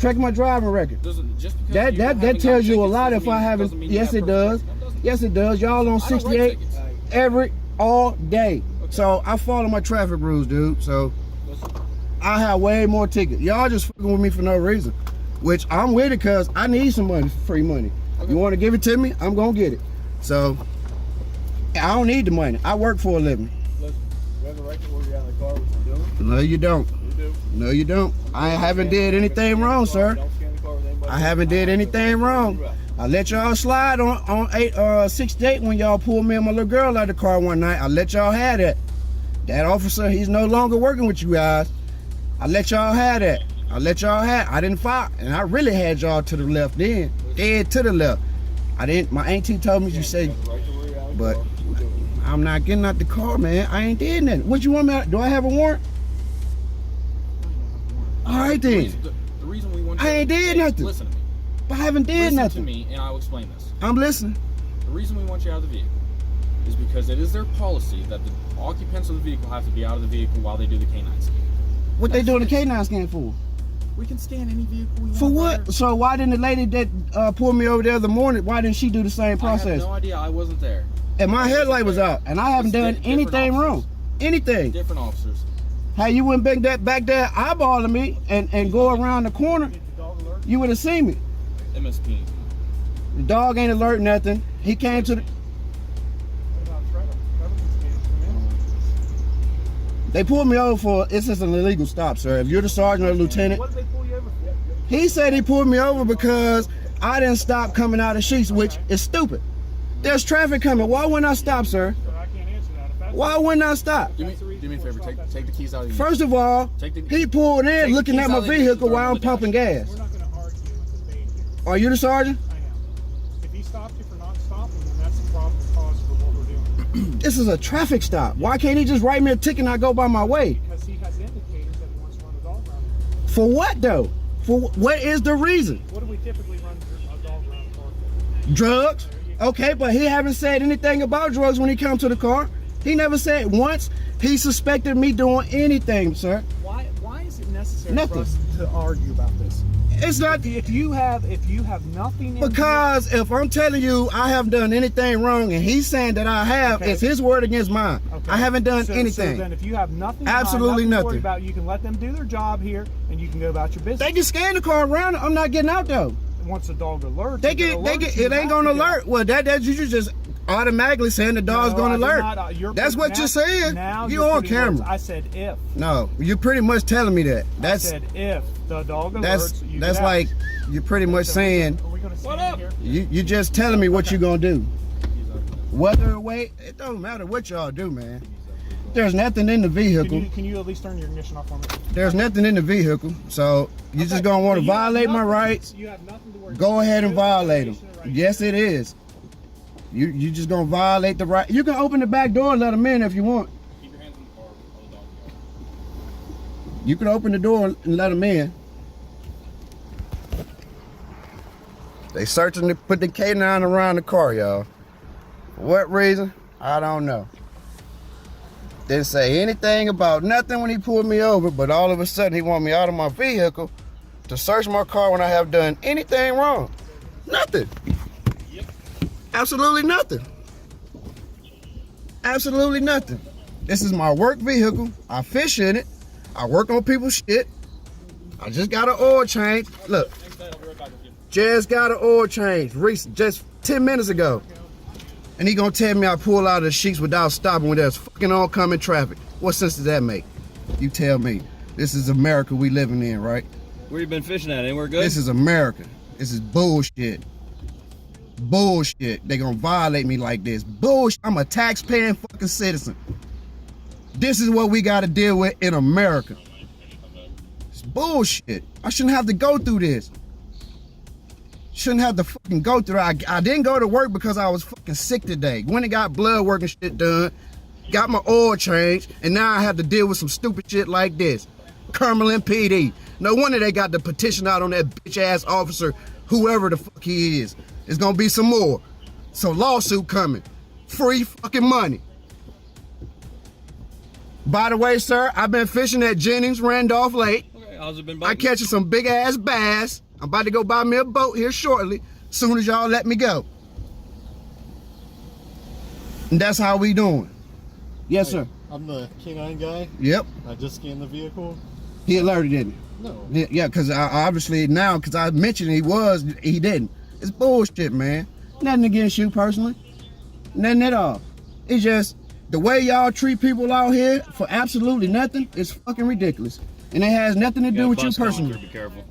Check my driving record. Just because That tells you a lot if I haven't. Yes, it does. Yes, it does. Y'all on 68 all day. Okay. So I follow my traffic rules, dude. So I have way more tickets. Y'all just fucking with me for no reason. Which I'm with it because I need some money, free money. Okay. You want to give it to me? I'm gonna get it. So I don't need the money. I work for a living. Listen, you have a record where you're out of the car, what you're doing? No, you don't. You do. No, you don't. I haven't did anything wrong, sir. I haven't did anything wrong. I let y'all slide on 68 when y'all pulled me and my little girl out of the car one night. I let y'all have that. That officer, he's no longer working with you guys. I let y'all have that. I let y'all have. I didn't fight, and I really had y'all to the left then, dead to the left. I didn't. My auntie told me you said, but I'm not getting out the car, man. I ain't did nothing. What you want me? Do I have a warrant? All right then. The reason we want you I ain't did nothing. Listen to me. But I haven't did nothing. Listen to me, and I'll explain this. I'm listening. The reason we want you out of the vehicle is because it is their policy that the occupants of the vehicle have to be out of the vehicle while they do the K9 scan. What they doing the K9 scan for? We can scan any vehicle we want. For what? Brother. So why didn't the lady that pulled me over the other morning, why didn't she do the same process? I have no idea. I wasn't there. And my headlight was out, and I haven't done anything wrong. Anything. Different officers. How you went back there eyeballing me and go around the corner, you would have seen me. MSP. The dog ain't alert nothing. He came to the... They pulled me over for, it's just an illegal stop, sir. If you're the sergeant or lieutenant. What did they pull you over for? He said he pulled me over because I didn't stop coming out of Sheets, which is stupid. There's traffic coming. Why wouldn't I stop, sir? I can't answer that. Why wouldn't I stop? Do me a favor. Take the keys out of your... First of all, he pulled in looking at my vehicle while I'm pumping gas. We're not going to argue with the thing. Are you the sergeant? I am. If he stopped you for not stopping, then that's the problem cause for what we're doing. This is a traffic stop. Why can't he just write me a ticket and I go by my way? Because he has indicators that he wants to run a dog around. For what though? For what is the reason? What do we typically run a dog around the car for? Drugs? Okay, but he haven't said anything about drugs when he comes to the car. He never said once he suspected me doing anything, sir. Why is it necessary Nothing. for us to argue about this? It's not If you have nothing in because if I'm telling you I haven't done anything wrong and he's saying that I have, Okay. it's his word against mine. Okay. I haven't done So anything. then if you have nothing, Absolutely to worry nothing. about, you can let them do their job here and you can go about your business. They can scan the car around. I'm not getting out though. Once the dog alerts, They get it ain't gonna alert. Well, that you just automatically saying the dog's gonna alert. That's what you're saying. Now You on camera. I said if. No, you're pretty much telling me that. I said if the dog alerts, you that's get like out. you're pretty much saying Are we gonna stand here? you just telling me what you're gonna do. Whether or wait, it don't matter what y'all do, man. There's nothing in the vehicle. Can you at least turn your ignition off for me? There's nothing in the vehicle, so you just gonna want to violate my rights. You have nothing to worry about. Go ahead and violate them. Right. Yes, it is. You just gonna violate the right. You can open the back door and let them in if you want. Keep your hands in the car. Hold the dog. You can open the door and let them in. They searching to put the K9 around the car, y'all. For what reason? I don't know. Didn't say anything about nothing when he pulled me over, but all of a sudden he want me out of my vehicle to search my car when I have done anything wrong. Nothing. Yep. Absolutely nothing. Absolutely nothing. This is my work vehicle. I fish in it. I work on people's shit. I just got an oil change. Look, just got an oil change recent, just 10 minutes ago. And he gonna tell me I pull out of the Sheets without stopping when there's fucking oncoming traffic. What sense does that make? You tell me. This is America we living in, right? Where you been fishing at? Anywhere good? This is America. This is bullshit. Bullshit. They gonna violate me like this. Bullshit. I'm a taxpaying fucking citizen. This is what we gotta deal with in America. It's bullshit. I shouldn't have to go through this. Shouldn't have to fucking go through it. I didn't go to work because I was fucking sick today. When I got blood work and shit done, got my oil changed, and now I have to deal with some stupid shit like this. Cumberland PD. No wonder they got the petition out on that bitch ass officer, whoever the fuck he is. There's gonna be some more. So lawsuit coming. Free fucking money. By the way, sir, I've been fishing at Jennings Randolph Lake. Okay, how's it been I biting? catching some big ass bass. I'm about to go buy me a boat here shortly, soon as y'all let me go. And that's how we doing. Yes, sir. I'm the K9 guy. Yep. I just scanned the vehicle. He alerted, didn't he? No. Yeah, because obviously now, because I mentioned he didn't. It's bullshit, man. Nothing against you personally. Nothing at all. It's just the way y'all treat people out here for absolutely nothing is fucking ridiculous. And it has nothing to do with you personally. Be careful.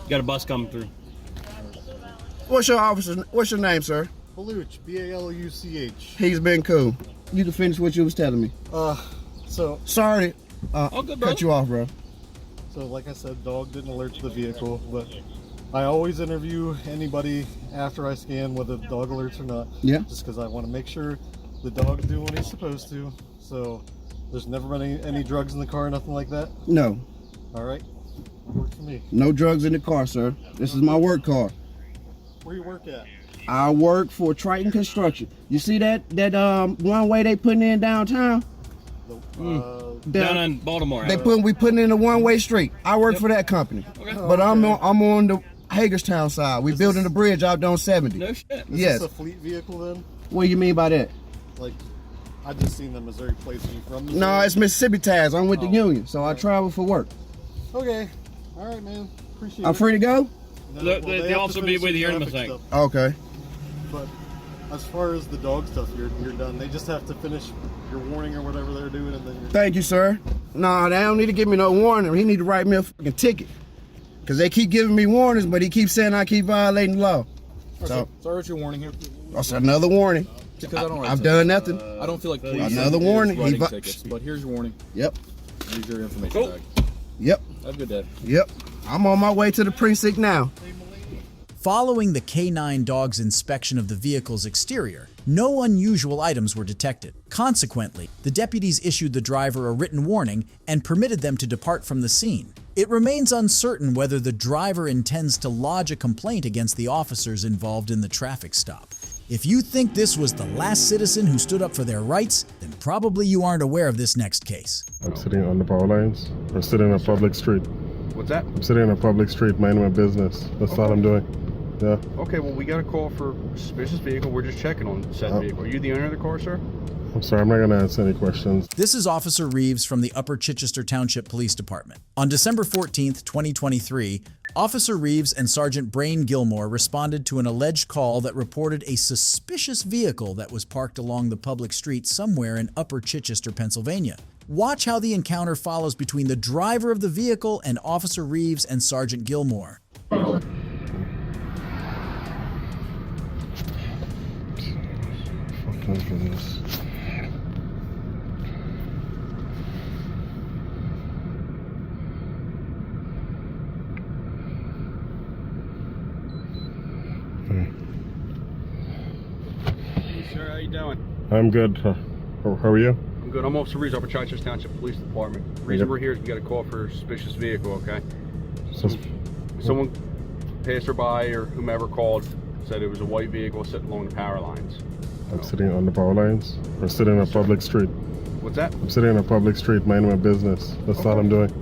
Got a bus coming through. What's your name, sir? Baluch, B-A-L-U-C-H. He's been cool. You can finish what you was telling me. So Sorry, good, bro. cut you off, bro. So like I said, dog didn't alert to the vehicle, but I always interview anybody after I scan, whether the dog alerts or not. Yeah. Just because I want to make sure the dog's doing what he's supposed to. So there's never been any drugs in the car, nothing like that? No, All right. Works for me. no drugs in the car, sir. This is my work car. Where you work at? I work for Triton Construction. You see that one way they putting in downtown? Down in Baltimore. We putting in a one-way street. I work for that company. Okay. But I'm on the Hagerstown side. We building a bridge out on 70. No shit. Is Yes. this a fleet vehicle then? What do you mean by that? Like, I just seen the Missouri plates. Are you from Missouri? No, it's Mississippi tags. I'm with the union, so I travel for work. Okay. All right, man. Appreciate it. I'm free to go? No, The well, they have to officer will be finish with the you here in a traffic second. stuff. Okay. But as far as the dog stuff, you're done. They just have to finish your warning or whatever they're doing, and then you're Thank you, sir. No, they don't need to give me no warning. He need to write me a fucking ticket. Because they keep giving me warnings, but he keeps saying I keep violating the law. So, Sorry, what's your warning here? that's another warning. Because I don't write I've tickets. done nothing. I don't feel like police Another warning. writing He tickets, but here's your warning. Yep. Here's your information bag. Yep. Have a good day. Yep. I'm on my way to the precinct now. Following the K9 dog's inspection of the vehicle's exterior, no unusual items were detected. Consequently, the deputies issued the driver a written warning and permitted them to depart from the scene. It remains uncertain whether the driver intends to lodge a complaint against the officers involved in the traffic stop. If you think this was the last citizen who stood up for their rights, then probably you aren't aware of this next case. I'm sitting on the power lines or sitting in a public street. What's that? I'm sitting in a public street minding my business. That's all I'm doing. Yeah. Okay, well, we got a call for a suspicious vehicle. We're just checking on said vehicle. Are you the owner of the car, sir? I'm sorry, I'm not going to answer any questions. This is Officer Reeves from the Upper Chichester Township Police Department. On December 14th, 2023, Officer Reeves and Sergeant Brain Gilmore responded to an alleged call that reported a suspicious vehicle that was parked along the public street somewhere in Upper Chichester, Pennsylvania. Watch how the encounter follows between the driver of the vehicle and Officer Reeves and Sergeant Gilmore. Fuck for this. Hey, sir, how you doing? I'm good. How are you? I'm good. I'm Officer Reeves, Upper Chichester Township Police Department. The reason we're here is we got a call for a suspicious vehicle, okay? Someone passed her by or whomever called said it was a white vehicle sitting along the power lines. I'm sitting on the power lines or sitting in a public street. What's that? I'm sitting in a public street minding my business. That's all I'm doing.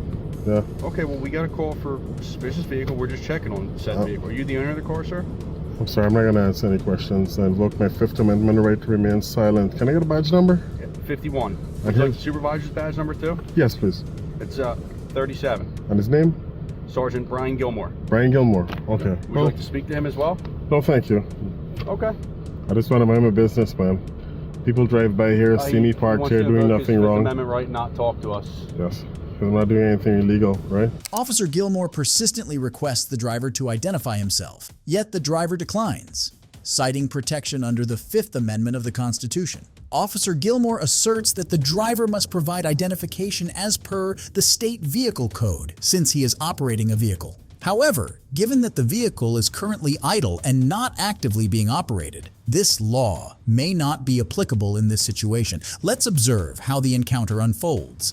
Yeah. Okay, well, we got a call for a suspicious vehicle. We're just checking on said vehicle. Are you the owner of the car, sir? I'm sorry, I'm not going to answer any questions. I invoke my Fifth Amendment right to remain silent. Can I get a badge number? Yeah, 51. Would you like the supervisor's badge number too? Yes, please. It's 37. And his name? Sergeant Brian Gilmore. Brian Gilmore. Okay. Would you like to speak to him as well? No, thank you. Okay. I just want to mind my business, man. People drive by here, see me parked here doing nothing wrong. Amendment right, not talk to us. Yes, because I'm not doing anything illegal, right? Officer Gilmore persistently requests the driver to identify himself, yet the driver declines, citing protection under the Fifth Amendment of the Constitution. Officer Gilmore asserts that the driver must provide identification as per the state vehicle code, since he is operating a vehicle. However, given that the vehicle is currently idle and not actively being operated, this law may not be applicable in this situation. Let's observe how the encounter unfolds.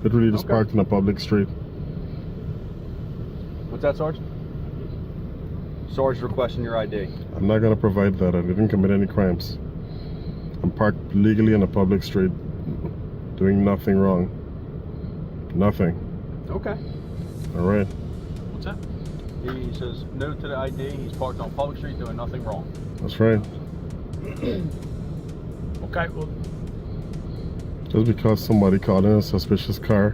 Literally just parked in a public street. What's that, Sarge? Sarge requesting your ID. I'm not going to provide that. I didn't commit any crimes. I'm parked legally in a public street, doing nothing wrong. Nothing. Okay. All right. What's that? He says no to the ID. He's parked on public street doing nothing wrong. That's right. Okay, well. Just because somebody called in a suspicious car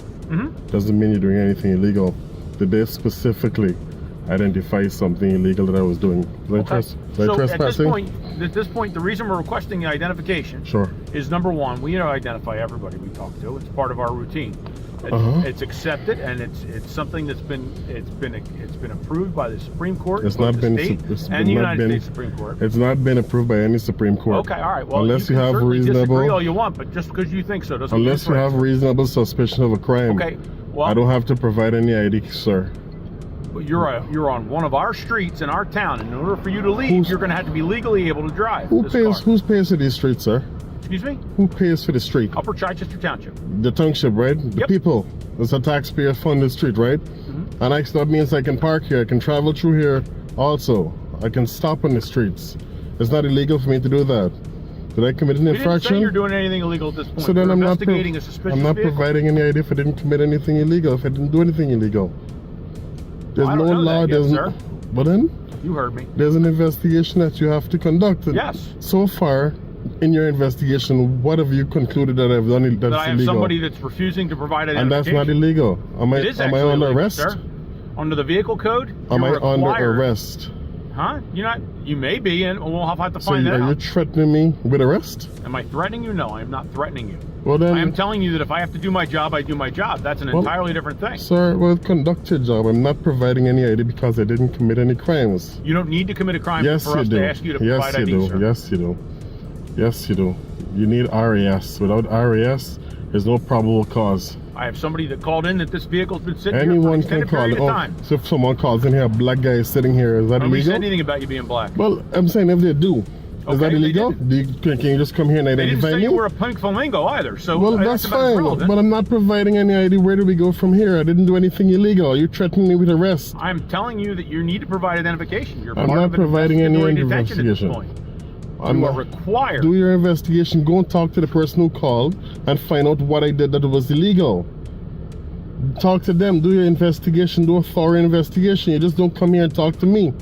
doesn't mean you're doing anything illegal. Did they specifically identify something illegal that I was doing? Was I trespassing? At this point, the reason we're requesting the identification is number one, we identify everybody we talk to. It's part of our routine. It's accepted, and it's something that's been approved by the Supreme Court, It's not been and the United States Supreme Court. It's not been approved by any Supreme Court. Okay, all right. Well, unless you have certainly reasonable, disagree all you want, but just because you think so doesn't. Unless you have reasonable suspicion of a crime. Okay. Well, I don't have to provide any ID, sir. But you're on one of our streets in our town. In order for you to leave, you're going to have to be legally able to drive. Who pays for these streets, sir? Excuse me? Who pays for the street? Upper Chichester Township. The township, right? The people. It's a taxpayer-funded street, right? And that means I can park here. I can travel through here also. I can stop on the streets. It's not illegal for me to do that. Did I commit an infraction? We didn't say you're doing anything illegal at this point. So then We're I'm not investigating a suspicious I'm not vehicle. providing any ID if I didn't commit anything illegal, if I didn't do anything illegal. There's I don't no know law, that yet, there's sir. But then? You heard me. There's an investigation that you have to conduct. Yes. So far, in your investigation, what have you concluded that I've done that's illegal? That I have somebody that's refusing to provide And identification. that's not illegal. Am I under illegal, arrest? sir. Under the vehicle code? Am I you're under required- arrest? Huh? You're not. You may be, and we'll have to So find that are you out. threatening me with arrest? Am I threatening you? No, I am not threatening you. Well then, I am telling you that if I have to do my job, I do my job. That's an entirely different thing. Sir, well, conduct your job. I'm not providing any ID because I didn't commit any crimes. You don't need to commit a crime Yes, for us you do. to ask you to Yes, provide you ID, do. sir. Yes, you do. Yes, you do. You need RAS. Without RAS, there's no probable cause. I have somebody that called in that this vehicle's been sitting here for an Anyone can extended call. period of time. So if someone calls in here, a black guy is sitting here, is that Nobody illegal? said anything about you being black. Well, I'm saying if they do, is Okay, that they illegal? Can you just come here and They didn't identify say me? you were a pink flamingo either, so Well, that's fine, but I'm not providing any ID. Where do we go from here? I didn't do anything illegal. You're threatening me with arrest. I'm telling you that you need to provide identification. You're I'm part not of an providing any investigatory detention at this investigation. point. I'm You are not- required. Do your investigation. Go and talk to the person who called and find out what I did that was illegal. Talk to them. Do your investigation. Do a thorough investigation. You just don't come here and talk to me.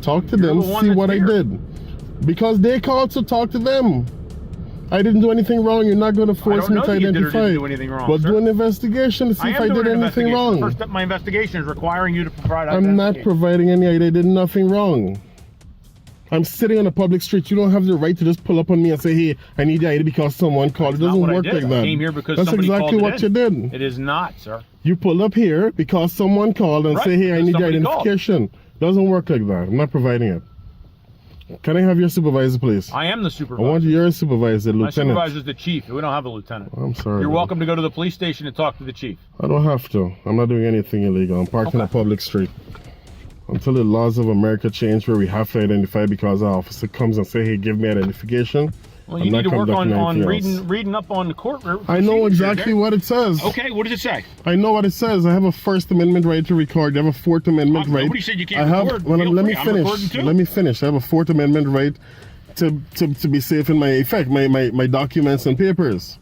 Talk to them. the one See that's what here. I did. Because they called, so talk to them. I didn't do anything wrong. You're not going to force don't me know to that you did or identify. didn't do anything wrong, But sir. do an investigation to see I if am I doing did an anything investigation. wrong. The first step of my investigation is requiring you to provide I'm not identification. providing any ID. I did nothing wrong. I'm sitting on a public street. You don't have the right to just pull up on me and say, hey, I need the ID because someone called. That's It doesn't not what work I did. like that. I came here because That's somebody exactly called what it you in. did. It is not, sir. You pull up here because someone called and Right, say, hey, I because need the somebody called. identification. Doesn't work like that. I'm not providing it. Can I have your supervisor, please? I am the I supervisor. want your supervisor, My lieutenant. supervisor is the chief. We don't have a lieutenant. I'm sorry. You're man. welcome to go to the police station and talk to the chief. I don't have to. I'm not doing anything illegal. I'm parked on a public street. Until the laws of America change where we have to identify because an officer comes and say, hey, give me identification. Well, I'm you not need to work on conducting anything else. reading up on the court. I know procedures exactly there. what it says. Okay, what does it say? I know what it says. I have a First Amendment right to record. I have a Fourth Amendment right. Nobody said you can't I have, record. Well, Feel let me free. I'm recording finish. too. Let me finish. I have a Fourth Amendment right to be safe in my effect, my documents and papers.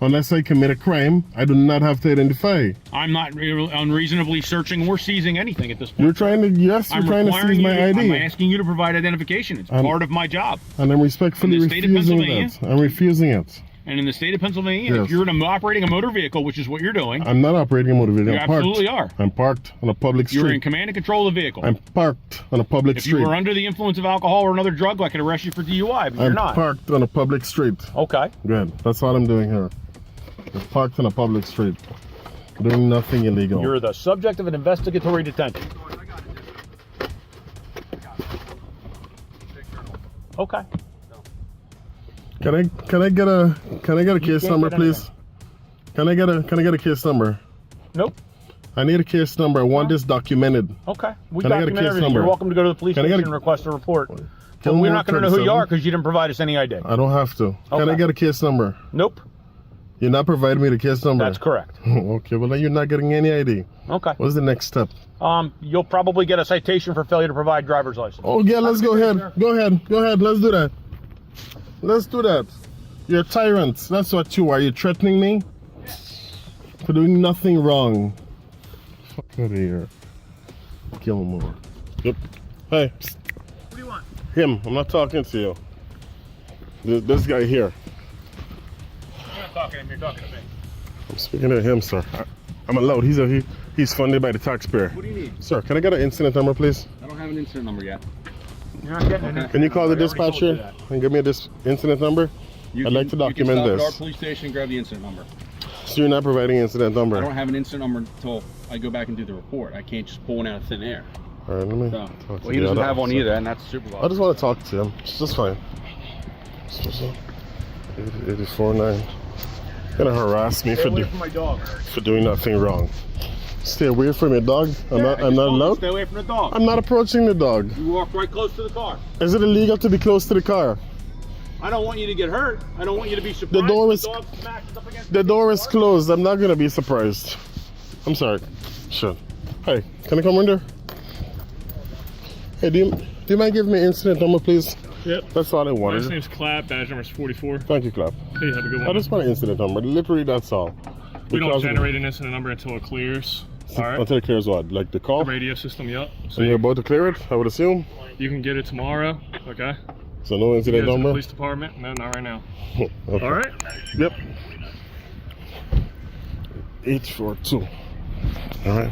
Unless I commit a crime, I do not have to identify. I'm not unreasonably searching or seizing anything at this point. You're trying to, yes, you're I'm trying to requiring seize my you to- ID. I'm asking you to provide identification. It's part of my job. And I'm respectfully In the state of refusing Pennsylvania? that. I'm refusing it. And in the state of Pennsylvania, Yes. if you're operating a motor vehicle, which is what you're doing, I'm not operating a motor vehicle. You I'm parked. absolutely are. I'm parked on a public street. you're in command and control of the vehicle. I'm parked on a public if street. you were under the influence of alcohol or another drug, I could arrest you for DUI, but you're I'm not. parked on a public street. Okay. Good. That's all I'm doing here. I'm parked on a public street. Doing nothing illegal. You're the subject of an investigatory detention. Okay. Can I get a case can't number, get please? Can I get a case number? Nope. I need a case number. I want this documented. Okay. We Can I get a document case everything. number? You're welcome to go to the police Can I station get a- and request a report. But Gilmore we're not going to know who you 37? are because you didn't provide us any ID. I don't have to. Can Okay. I get a case number? Nope. You're not providing me the case number? That's correct. Okay, well then you're not getting any ID. Okay. What's the next step? You'll probably get a citation for failure to provide driver's license. Oh yeah, let's go ahead. Go ahead. Let's do that. Let's do that. You're a tyrant. That's what you are. You're threatening me for doing nothing wrong. Fuck out of here. Gilmore. Yep. Hey. Psst. What do you want? Him. I'm not talking to you. This guy here. You're not talking to him. You're talking to me. I'm speaking to him, sir. I'm allowed. He's funded by the taxpayer. What do you need? Sir, can I get an incident number, please? I don't have an incident number yet. You're not getting it. Can you call the dispatcher and give me this incident number? I'd like to document you can stop this. at our police station and grab the incident number. So you're not providing incident number? I don't have an incident number until I go back and do the report. I can't just pull one out of thin air. All right, let me So, talk to well, the he doesn't other have one officer. either, and that's the supervisor. I just want to talk to him. It's just fine. 84.9. Gonna harass me Stay away from my dog. for doing nothing wrong. Stay away from your dog. I'm not allowed. Stay away from the dog. I'm not approaching the dog. You walk right close to the car. Is it illegal to be close to the car? I don't want you to get hurt. I don't want you to be surprised. The door when is dog smashes up against the door is closed. I'm not gonna be surprised. I'm sorry. Sure. Hey, can I come in there? Hey, do you mind giving me incident number, please? Yep. That's all I wanted. Last name's Clapp, badge number's 44. Thank you, Clap. Hey, have a good one. I just want an incident number. Literally, that's all. We don't Because- generate an incident number until it clears. All right. Until it clears what? Like the call? The radio system, yep. So you're about to clear it, I would assume? You can get it tomorrow, okay? So no You incident go to the number? police department? No, not right now. Okay. All right. Yep. 842. All right.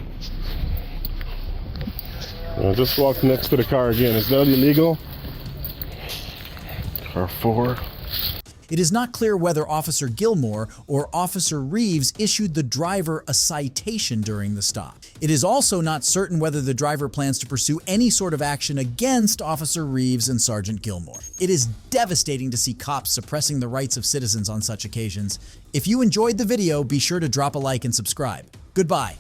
I just walked next to the car again. Is that illegal? Car 4. It is not clear whether Officer Gilmore or Officer Reeves issued the driver a citation during the stop. It is also not certain whether the driver plans to pursue any sort of action against Officer Reeves and Sergeant Gilmore. It is devastating to see cops suppressing the rights of citizens on such occasions. If you enjoyed the video, be sure to drop a like and subscribe. Goodbye.